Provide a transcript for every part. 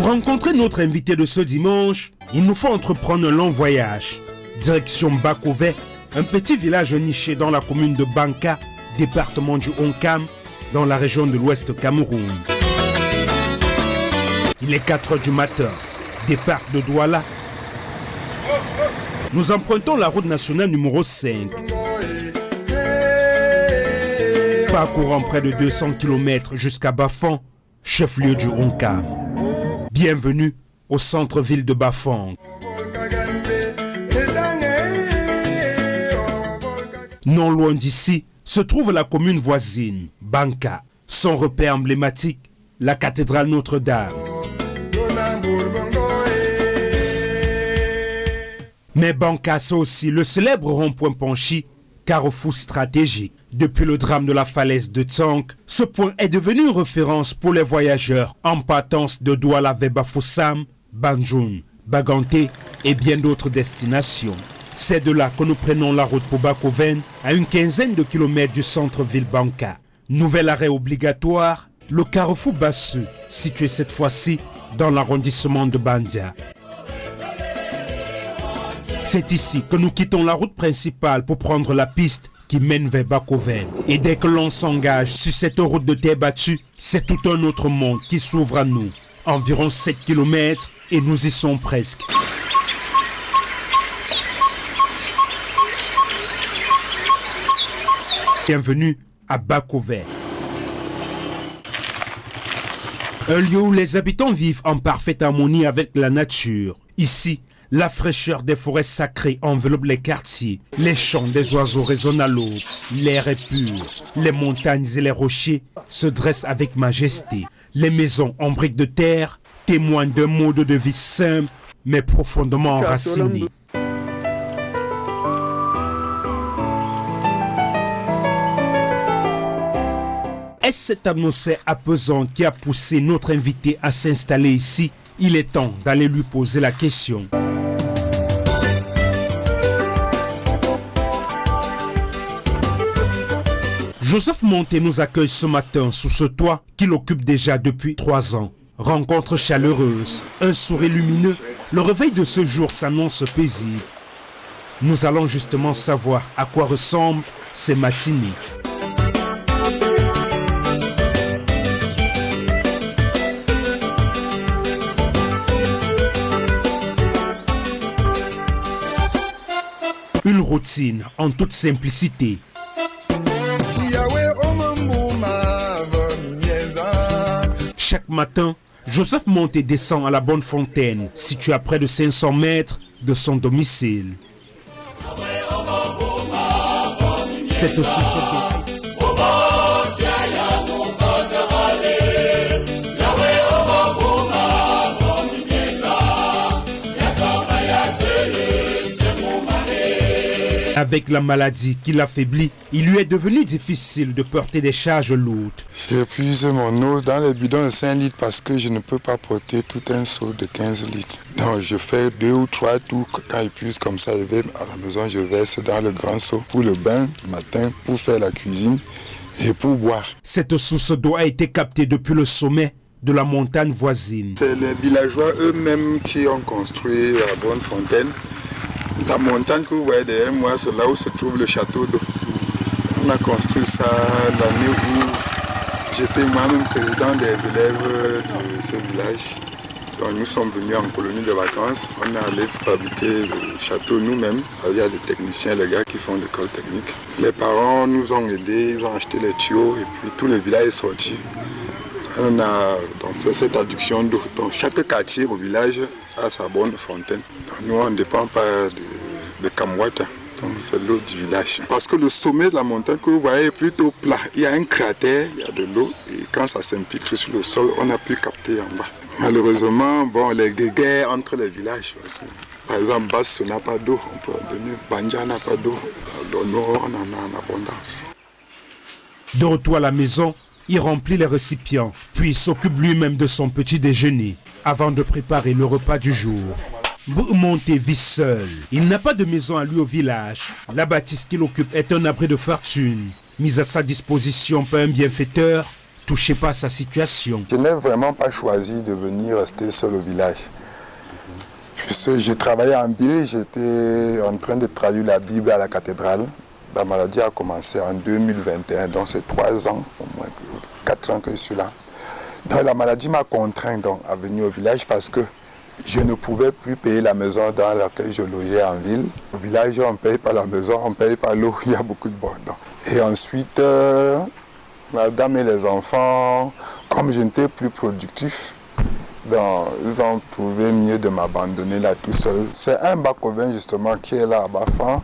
rencontrer notre invité de ce dimanche, il nous faut entreprendre un long voyage. Direction Bakové, un petit village niché dans la commune de Banka, département du Onkam, dans la région de l'Ouest Cameroun. Il est 4 h du matin, départ de Douala. Nous empruntons la route nationale numéro 5. Parcourant près de 200 km jusqu'à Bafang, chef-lieu du Onkam. Bienvenue au centre-ville de Bafang. Non loin d'ici se trouve la commune voisine, Banka. Son repère emblématique, la cathédrale Notre-Dame. Mais Banka, c'est aussi le célèbre rond-point Panchi, carrefour stratégique. Depuis le drame de la falaise de Tsank, ce point est devenu une référence pour les voyageurs en partance de Douala vers Bafoussam, Banjoun, Baganté et bien d'autres destinations. C'est de là que nous prenons la route pour Bakoven, à une quinzaine de kilomètres du centre-ville Banka. Nouvel arrêt obligatoire, le carrefour Bassu, situé cette fois-ci dans l'arrondissement de Bandia. C'est ici que nous quittons la route principale pour prendre la piste qui mène vers Bakoven. Et dès que l'on s'engage sur cette route de terre battue, c'est tout un autre monde qui s'ouvre à nous. Environ 7 km et nous y sommes presque. Bienvenue à Bakoven. Un lieu où les habitants vivent en parfaite harmonie avec la nature. Ici, la fraîcheur des forêts sacrées enveloppe les quartiers. Les chants des oiseaux résonnent à l'aube. L'air est pur. Les montagnes et les rochers se dressent avec majesté. Les maisons en briques de terre témoignent d'un mode de vie simple mais profondément enraciné. Est-ce cette atmosphère apaisante qui a poussé notre invité à s'installer ici? Il est temps d'aller lui poser la question. Joseph Monté nous accueille ce matin sous ce toit qu'il occupe déjà depuis 3 ans. Rencontre chaleureuse, un sourire lumineux, le réveil de ce jour s'annonce paisible. Nous allons justement savoir à quoi ressemblent ces matinées. Une routine en toute simplicité. Chaque matin, Joseph Monté descend à la Bonne Fontaine, située à près de 500 mètres de son domicile. Cette source d'eau. Avec la maladie qui l'affaiblit, il lui est devenu difficile de porter des charges lourdes. J'ai épuisé mon eau dans les bidons de 5 litres parce que je ne peux pas porter tout un seau de 15 litres. Donc je fais 2 ou 3 tours. Quand il puise comme ça, je vais à la maison, je verse dans le grand seau pour le bain du matin, pour faire la cuisine et pour boire. Cette source d'eau a été captée depuis le sommet de la montagne voisine. C'est les villageois eux-mêmes qui ont construit la Bonne Fontaine. La montagne que vous voyez derrière moi, c'est là où se trouve le château d'eau. On a construit ça l'année où j'étais moi-même président des élèves de ce village. Donc nous sommes venus en colonie de vacances. On est allé fabriquer le château nous-mêmes. Il y a des techniciens, les gars qui font l'école technique. Les parents nous ont aidés, ils ont acheté les tuyaux et puis tout le village est sorti. On a donc fait cette adduction d'eau. Donc chaque quartier au village a sa bonne fontaine. Donc, nous on ne dépend pas de Kamwata. Donc c'est l'eau du village. Parce que le sommet de la montagne que vous voyez est plutôt plat. Il y a un cratère, il y a de l'eau et quand ça s'infiltre sur le sol, on a pu capter en bas. Malheureusement, bon, les guerres entre les villages. Par exemple, Basse n'a pas d'eau, on peut en donner. Banja n'a pas d'eau. Donc nous, on en a en abondance. De retour à la maison, il remplit les récipients, puis s'occupe lui-même de son petit déjeuner, avant de préparer le repas du jour. Monté vit seul. Il n'a pas de maison à lui au village. La bâtisse qu'il occupe est un abri de fortune, mise à sa disposition par un bienfaiteur, touché par sa situation. Je n'ai vraiment pas choisi de venir rester seul au village. Je travaillais en ville, j'étais en train de traduire la Bible à la cathédrale. La maladie a commencé en 2021, donc c'est 3 ans, au moins 4 ans que je suis là. Donc la maladie m'a contraint donc à venir au village parce que je ne pouvais plus payer la maison dans laquelle je logeais en ville. Au village, on ne paye pas la maison, on ne paye pas l'eau, il y a beaucoup de bordons. Et ensuite, madame et les enfants, comme je n'étais plus productif, donc, ils ont trouvé mieux de m'abandonner là tout seul. C'est un Bakovin justement qui est là à Bafan,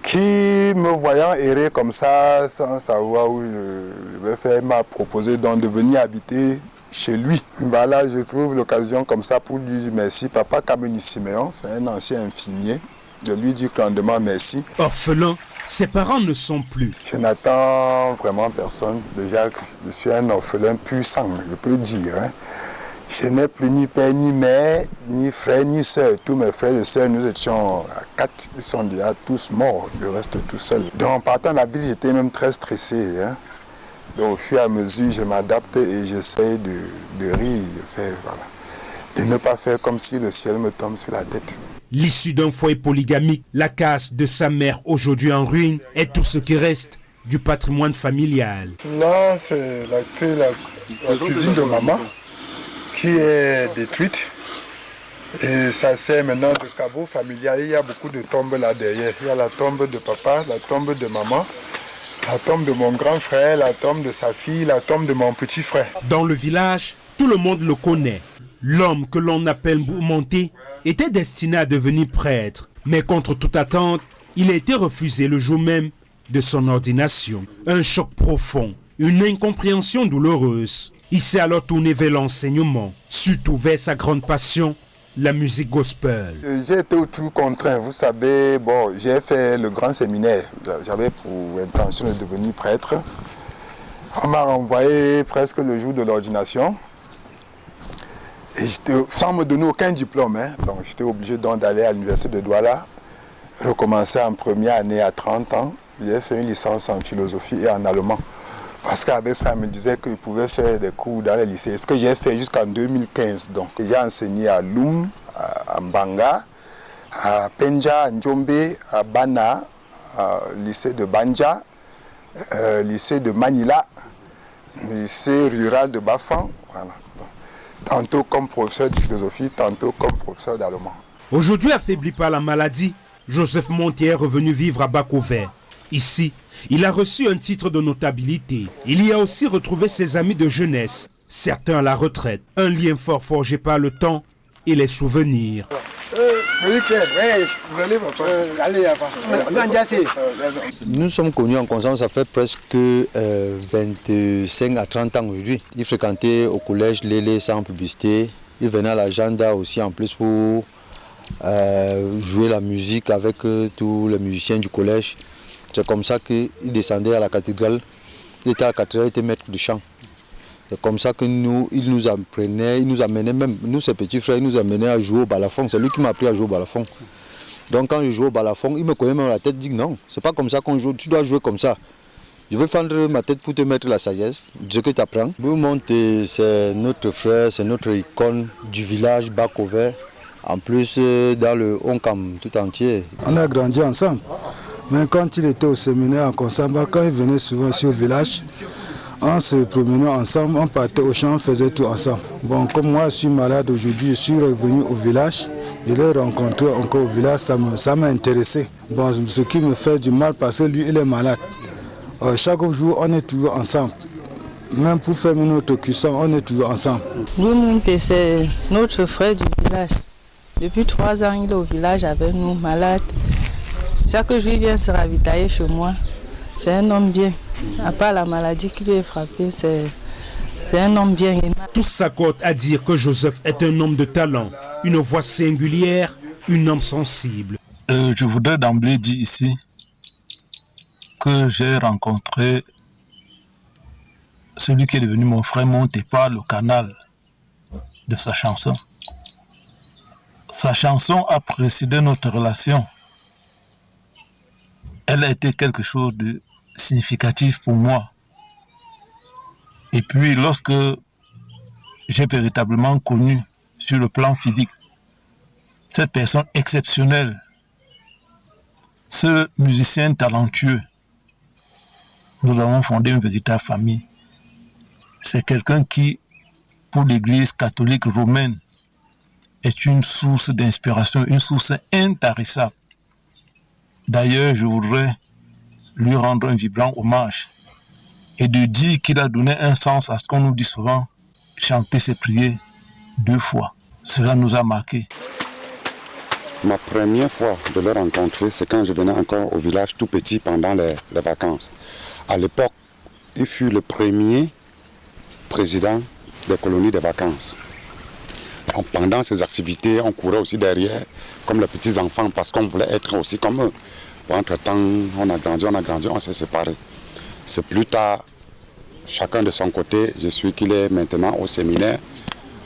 qui me voyant errer comme ça, sans savoir où je vais faire, m'a proposé donc de venir habiter chez lui. Bah là, je trouve l'occasion comme ça pour lui dire merci. Papa Kameni Siméon, c'est un ancien infirmier, de lui dire grandement merci. Orphelin, ses parents ne sont plus. Je n'attends vraiment personne. Déjà, je suis un orphelin pur sang, je peux dire. Hein. Je n'ai plus ni père, ni mère, ni frère, ni soeur. Tous mes frères et soeurs, nous étions à 4, ils sont déjà tous morts, je reste tout seul. Donc en partant de la ville, j'étais même très stressé. Hein. Donc au fur et à mesure, je m'adapte et j'essaie de rire, de ne pas faire comme si le ciel me tombe sur la tête. L'issue d'un foyer polygamique, la casse de sa mère aujourd'hui en ruine, est tout ce qui reste du patrimoine familial. Là, c'est la cuisine de maman qui est détruite et ça sert maintenant de caveau familial. Il y a beaucoup de tombes là derrière. Il y a la tombe de papa, la tombe de maman, la tombe de mon grand frère, la tombe de sa fille, la tombe de mon petit frère. Dans le village, tout le monde le connaît. L'homme que l'on appelle Boumonté était destiné à devenir prêtre. Mais contre toute attente, il a été refusé le jour même de son ordination. Un choc profond, une incompréhension douloureuse. Il s'est alors tourné vers l'enseignement, surtout vers sa grande passion, la musique gospel. J'ai été tout contraint, vous savez, bon, j'ai fait le grand séminaire. J'avais pour intention de devenir prêtre. On m'a renvoyé presque le jour de l'ordination. Et sans me donner aucun diplôme, hein. Donc j'étais obligé d'aller à l'université de Douala, recommencer en première année à 30 ans. J'ai fait une licence en philosophie et en allemand. Parce qu'avec ça, on me disait que je pouvais faire des cours dans les lycées. Ce que j'ai fait jusqu'en 2015. Donc j'ai enseigné à Loum, à Mbanga, à Penja, à Njombe, à Bana, au lycée de Banja, lycée de Manila, lycée rural de Bafan. Voilà. Tantôt comme professeur de philosophie, tantôt comme professeur d'allemand. Aujourd'hui affaibli par la maladie, Joseph Montier est revenu vivre à Bakovin. Ici, il a reçu un titre de notabilité. Il y a aussi retrouvé ses amis de jeunesse, certains à la retraite. Un lien fort forgé par le temps et les souvenirs. Nous sommes connus en conscience, ça fait presque 25 à 30 ans aujourd'hui. Il fréquentait au collège Lélé sans publicité. Il venait à la Janda aussi en plus pour jouer la musique avec tous les musiciens du collège. C'est comme ça qu'il descendait à la cathédrale. Il était à la cathédrale, il était maître de chant. C'est comme ça que il nous apprenait, il nous amenait même, nous ses petits frères, il nous amenait à jouer au balafon. C'est lui qui m'a appris à jouer au balafon. Donc quand je joue au balafon, il me connaît même la tête, il dit non, c'est pas comme ça qu'on joue, tu dois jouer comme ça. Je veux fendre ma tête pour te mettre la sagesse, ce que tu apprends. Boumonté, c'est notre frère, c'est notre icône du village Bakovin. En plus, dans le Onkam tout entier. On a grandi ensemble. Mais quand il était au séminaire en Konsamba, quand il venait souvent sur le village, on se promenait ensemble, on partait au champ, on faisait tout ensemble. Bon, comme moi je suis malade aujourd'hui, je suis revenu au village, je l'ai rencontré encore au village, ça m'a intéressé. Bon, ce qui me fait du mal parce que lui il est malade. Chaque jour on est toujours ensemble. Même pour faire notre cuisson, on est toujours ensemble. Boumonté, c'est notre frère du village. Depuis 3 ans, il est au village avec nous, malade. Chaque jour, il vient se ravitailler chez moi. C'est un homme bien. À part la maladie qui lui est frappée, c'est un homme bien. Tous s'accordent à dire que Joseph est un homme de talent, une voix singulière, une âme sensible. Je voudrais d'emblée dire ici que j'ai rencontré celui qui est devenu mon frère Monté par le canal de sa chanson. Sa chanson a précédé notre relation. Elle a été quelque chose de significatif pour moi. Et puis lorsque j'ai véritablement connu sur le plan physique cette personne exceptionnelle, ce musicien talentueux, nous avons fondé une véritable famille. C'est quelqu'un qui, pour l'Église catholique romaine, est une source d'inspiration, une source intarissable. D'ailleurs, je voudrais lui rendre un vibrant hommage et de dire qu'il a donné un sens à ce qu'on nous dit souvent, chanter ses prières 2 fois. Cela nous a marqués. Ma première fois de le rencontrer, c'est quand je venais encore au village tout petit pendant les vacances. À l'époque, il fut le premier président des colonies de vacances. Donc, pendant ces activités, on courait aussi derrière, comme les petits-enfants, parce qu'on voulait être aussi comme eux. Entre-temps, on a grandi, on s'est séparés. C'est plus tard, chacun de son côté, je suis qu'il est maintenant au séminaire.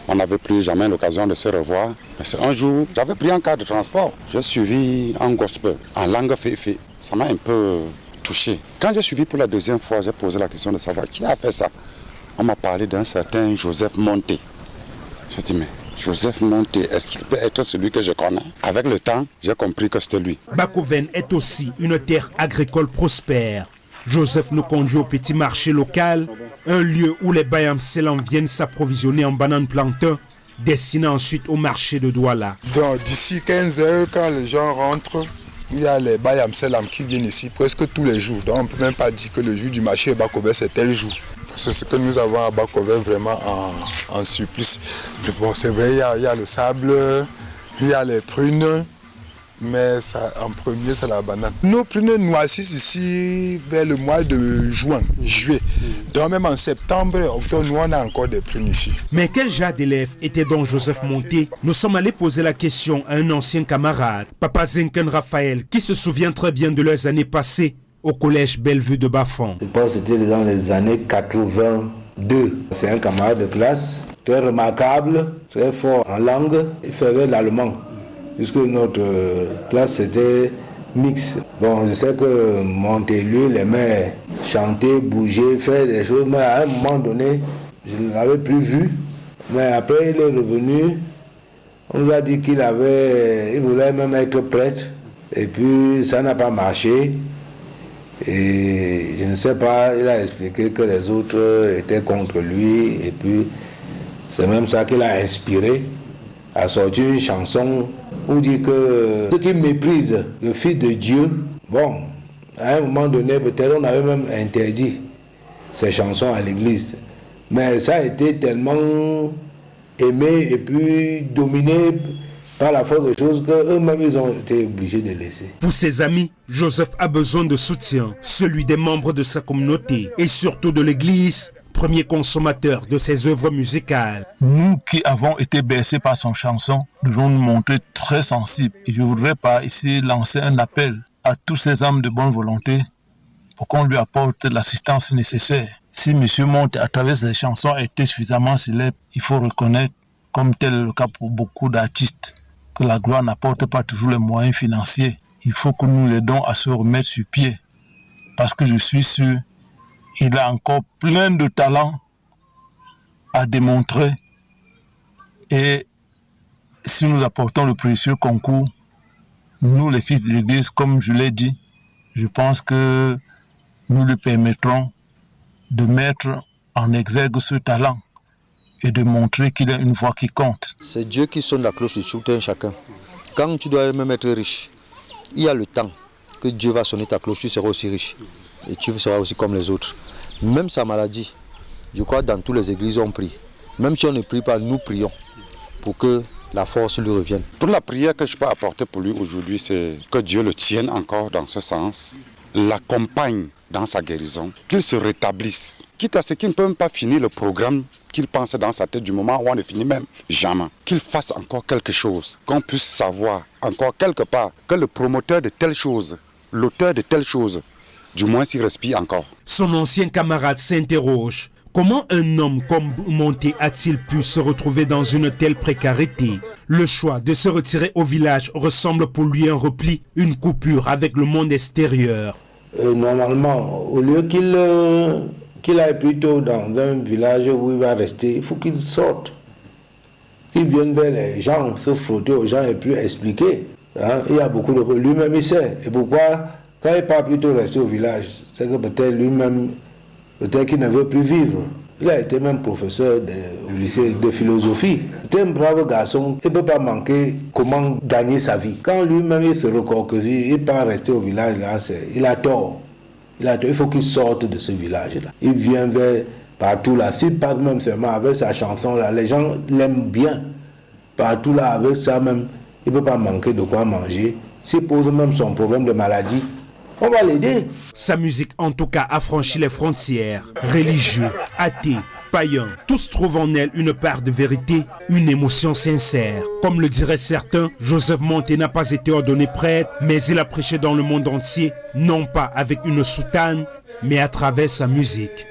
On n'avait plus jamais l'occasion de se revoir. Mais un jour, j'avais pris un cas de transport. J'ai suivi un gospel en langue féfé. Ça m'a un peu touché. Quand j'ai suivi pour la deuxième fois, j'ai posé la question de savoir qui a fait ça. On m'a parlé d'un certain Joseph Monté. Je dis, mais Joseph Monté, est-ce qu'il peut être celui que je connais? Avec le temps, j'ai compris que c'était lui. Bakoven est aussi une terre agricole prospère. Joseph nous conduit au petit marché local, un lieu où les Bayam-Selan viennent s'approvisionner en bananes plantains, destinées ensuite au marché de Douala. Donc d'ici 15 heures, quand les gens rentrent, il y a les Bayam-Selan qui viennent ici presque tous les jours. Donc on ne peut même pas dire que le jour du marché de Bakoven c'est tel jour. C'est ce que nous avons à Bakoven vraiment en surplus. Bon, c'est vrai, il y a le sable, il y a les prunes, mais ça, en premier, c'est la banane. Nos prunes noississent ici vers le mois de juillet. Donc même en septembre, octobre, nous on a encore des prunes ici. Mais quel genre d'élève était donc Joseph Monté? Nous sommes allés poser la question à un ancien camarade, Papa Zenken Raphaël, qui se souvient très bien de leurs années passées au collège Bellevue de Bafon. Je pense que c'était dans les années 82. C'est un camarade de classe, très remarquable, très fort en langue. Il faisait l'allemand, puisque notre classe c'était mixte. Bon, je sais que Montélieu l'aimait chanter, bouger, faire des choses, mais à un moment donné, je ne l'avais plus vu. Mais après, il est revenu. On nous a dit qu'il voulait même être prêtre, et puis ça n'a pas marché. Et je ne sais pas, il a expliqué que les autres étaient contre lui, et puis c'est même ça qui l'a inspiré à sortir une chanson où dit que ceux qui méprisent le Fils de Dieu, bon, à un moment donné, peut-être on avait même interdit ces chansons à l'église. Mais ça a été tellement aimé et puis dominé par la force des choses qu'eux-mêmes ils ont été obligés de laisser. Pour ses amis, Joseph a besoin de soutien, celui des membres de sa communauté et surtout de l'église, premier consommateur de ses œuvres musicales. Nous qui avons été bercés par son chanson, devons nous montrer très sensibles. Et je voudrais par ici lancer un appel à tous ces âmes de bonne volonté pour qu'on lui apporte l'assistance nécessaire. Si M. Monté, à travers ses chansons, a été suffisamment célèbre, il faut reconnaître, comme tel est le cas pour beaucoup d'artistes, que la gloire n'apporte pas toujours les moyens financiers. Il faut que nous l'aidons à se remettre sur pied. Parce que je suis sûr, il a encore plein de talents à démontrer. Et si nous apportons le précieux concours, nous les fils de l'Église, comme je l'ai dit, je pense que nous lui permettrons de mettre en exergue ce talent et de montrer qu'il a une voix qui compte. C'est Dieu qui sonne la cloche de tout un chacun. Quand tu dois même être riche, il y a le temps que Dieu va sonner ta cloche, tu seras aussi riche. Et tu seras aussi comme les autres. Même sa maladie, je crois que dans toutes les églises on prie. Même si on ne prie pas, nous prions pour que la force lui revienne. Toute la prière que je peux apporter pour lui aujourd'hui, c'est que Dieu le tienne encore dans ce sens, l'accompagne dans sa guérison, qu'il se rétablisse, quitte à ce qu'il ne peut même pas finir le programme qu'il pense dans sa tête du moment où on ne finit même jamais. Qu'il fasse encore quelque chose, qu'on puisse savoir encore quelque part que le promoteur de telle chose, l'auteur de telle chose, du moins s'il respire encore. Son ancien camarade s'interroge. Comment un homme comme Monté a-t-il pu se retrouver dans une telle précarité? Le choix de se retirer au village ressemble pour lui un repli, une coupure avec le monde extérieur. Normalement, au lieu qu'il qu'il aille plutôt dans un village où il va rester. Il faut qu'il sorte, qu'il vienne vers les gens, se frotter aux gens et puis expliquer. Hein? Il y a beaucoup de... Lui-même, il sait. Et pourquoi, quand il part plutôt rester au village, c'est que peut-être lui-même, peut-être qu'il ne veut plus vivre. Il a été même professeur au lycée de philosophie. C'est un brave garçon. Il ne peut pas manquer comment gagner sa vie. Quand lui-même il se reconquérit, il part rester au village, là, il a tort. Il faut qu'il sorte de ce village-là. Il vient vers partout là. S'il passe même seulement avec sa chanson là, les gens l'aiment bien. Partout là, avec ça même, il ne peut pas manquer de quoi manger. S'il pose même son problème de maladie, on va l'aider. Sa musique, en tout cas, a franchi les frontières. Religieux, athées, païens, tous trouvent en elle une part de vérité, une émotion sincère. Comme le diraient certains, Joseph Monté n'a pas été ordonné prêtre, mais il a prêché dans le monde entier, non pas avec une soutane, mais à travers sa musique.